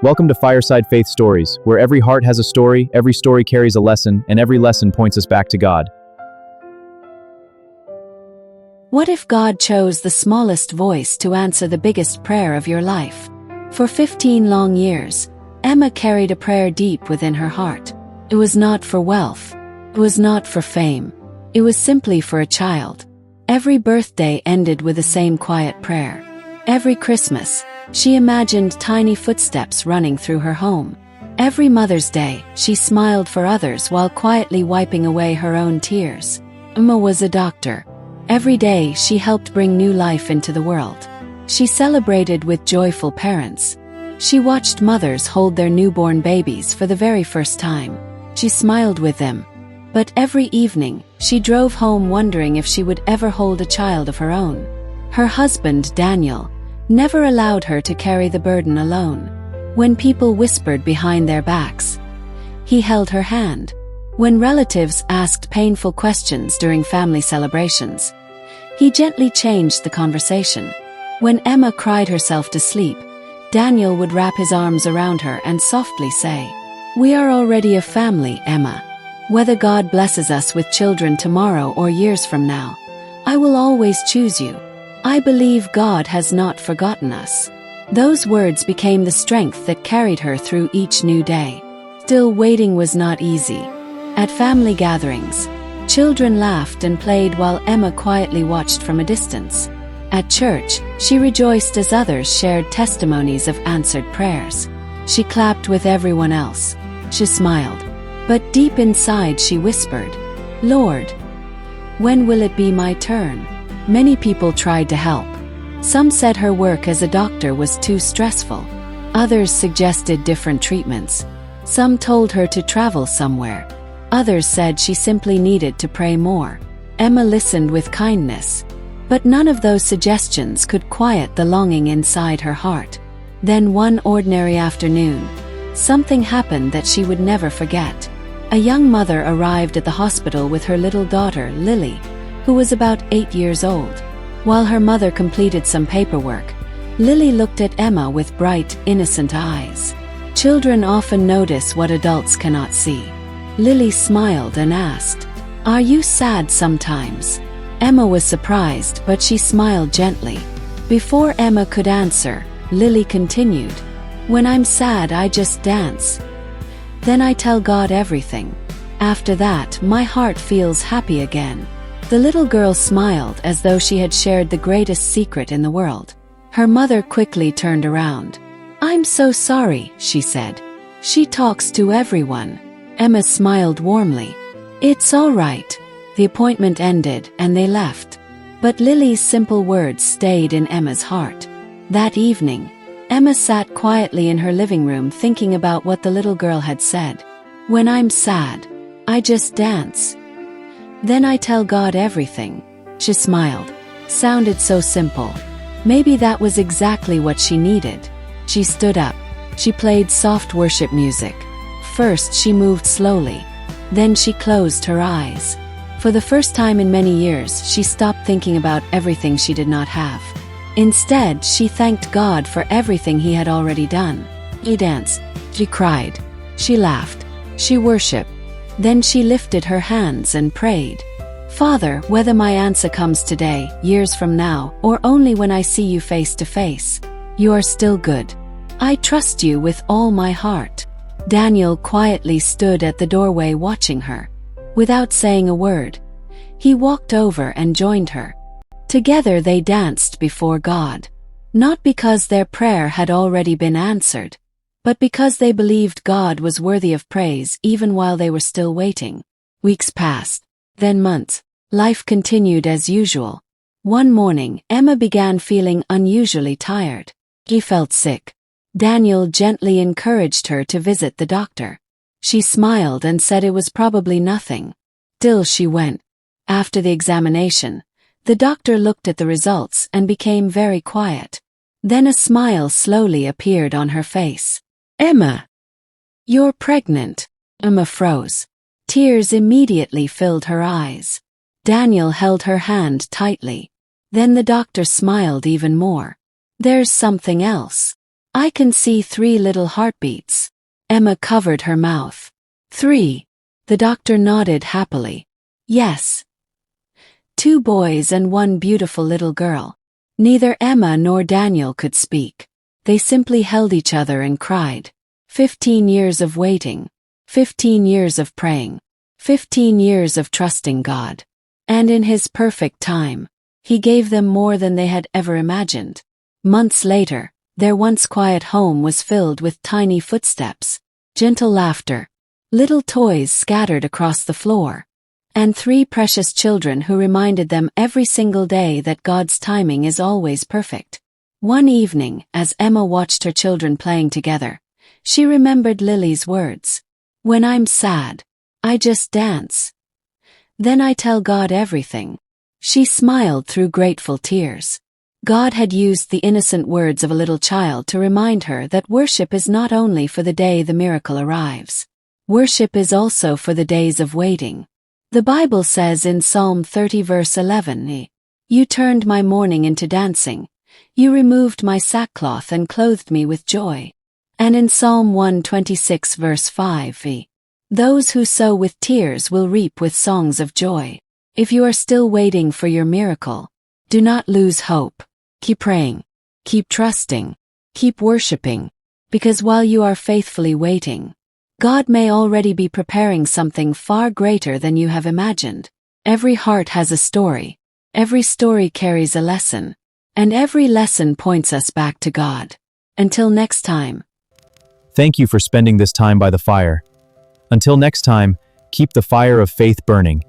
Welcome to Fireside Faith Stories, where every heart has a story, every story carries a lesson, and every lesson points us back to God. What if God chose the smallest voice to answer the biggest prayer of your life? For 15 long years, Emma carried a prayer deep within her heart. It was not for wealth. It was not for fame. It was simply for a child. Every birthday ended with the same quiet prayer. Every Christmas, she imagined tiny footsteps running through her home. Every Mother's Day, she smiled for others while quietly wiping away her own tears. Emma was a doctor. Every day, she helped bring new life into the world. She celebrated with joyful parents. She watched mothers hold their newborn babies for the very first time. She smiled with them. But every evening, she drove home wondering if she would ever hold a child of her own. Her husband, Daniel, never allowed her to carry the burden alone. When people whispered behind their backs, he held her hand. When relatives asked painful questions during family celebrations, he gently changed the conversation. When Emma cried herself to sleep, Daniel would wrap his arms around her and softly say, "We are already a family, Emma. Whether God blesses us with children tomorrow or years from now, I will always choose you. I believe God has not forgotten us." Those words became the strength that carried her through each new day. Still, waiting was not easy. At family gatherings, children laughed and played while Emma quietly watched from a distance. At church, she rejoiced as others shared testimonies of answered prayers. She clapped with everyone else. She smiled. But deep inside she whispered, "Lord, when will it be my turn?" Many people tried to help. Some said her work as a doctor was too stressful. Others suggested different treatments. Some told her to travel somewhere. Others said she simply needed to pray more. Emma listened with kindness. But none of those suggestions could quiet the longing inside her heart. Then one ordinary afternoon, something happened that she would never forget. A young mother arrived at the hospital with her little daughter, Lily, who was about 8 years old. While her mother completed some paperwork, Lily looked at Emma with bright, innocent eyes. Children often notice what adults cannot see. Lily smiled and asked, "Are you sad sometimes?" Emma was surprised, but she smiled gently. Before Emma could answer, Lily continued, "When I'm sad, I just dance. Then I tell God everything. After that, my heart feels happy again." The little girl smiled as though she had shared the greatest secret in the world. Her mother quickly turned around. "I'm so sorry," she said. "She talks to everyone." Emma smiled warmly. "It's all right." The appointment ended and they left. But Lily's simple words stayed in Emma's heart. That evening, Emma sat quietly in her living room thinking about what the little girl had said. "When I'm sad, I just dance. Then I tell God everything." She smiled. Sounded so simple. Maybe that was exactly what she needed. She stood up. She played soft worship music. First she moved slowly. Then she closed her eyes. For the first time in many years, she stopped thinking about everything she did not have. Instead, she thanked God for everything He had already done. She danced. She cried. She laughed. She worshiped. Then she lifted her hands and prayed. "Father, whether my answer comes today, years from now, or only when I see you face to face, you are still good. I trust you with all my heart." Daniel quietly stood at the doorway watching her. Without saying a word, he walked over and joined her. Together they danced before God. Not because their prayer had already been answered, but because they believed God was worthy of praise even while they were still waiting. Weeks passed, then months. Life continued as usual. One morning, Emma began feeling unusually tired. She felt sick. Daniel gently encouraged her to visit the doctor. She smiled and said it was probably nothing. Still she went. After the examination, the doctor looked at the results and became very quiet. Then a smile slowly appeared on her face. "Emma, you're pregnant." Emma froze. Tears immediately filled her eyes. Daniel held her hand tightly. Then the doctor smiled even more. "There's something else." I can see 3 little heartbeats. Emma covered her mouth. 3. The doctor nodded happily. Yes. 2 boys and 1 beautiful little girl. Neither Emma nor Daniel could speak. They simply held each other and cried. 15 years of waiting. 15 years of praying. 15 years of trusting God. And in His perfect time, He gave them more than they had ever imagined. Months later, their once quiet home was filled with tiny footsteps, gentle laughter, little toys scattered across the floor, and 3 precious children who reminded them every single day that God's timing is always perfect. One evening, as Emma watched her children playing together, she remembered Lily's words. When I'm sad, I just dance. Then I tell God everything. She smiled through grateful tears. God had used the innocent words of a little child to remind her that worship is not only for the day the miracle arrives. Worship is also for the days of waiting. The Bible says in Psalm 30 verse 11, You turned my mourning into dancing. You removed my sackcloth and clothed me with joy. And in Psalm 126 verse 5, Those who sow with tears will reap with songs of joy. If you are still waiting for your miracle, do not lose hope. Keep praying. Keep trusting. Keep worshiping. Because while you are faithfully waiting, God may already be preparing something far greater than you have imagined. Every heart has a story. Every story carries a lesson. And every lesson points us back to God. Until next time. Thank you for spending this time by the fire. Until next time, keep the fire of faith burning.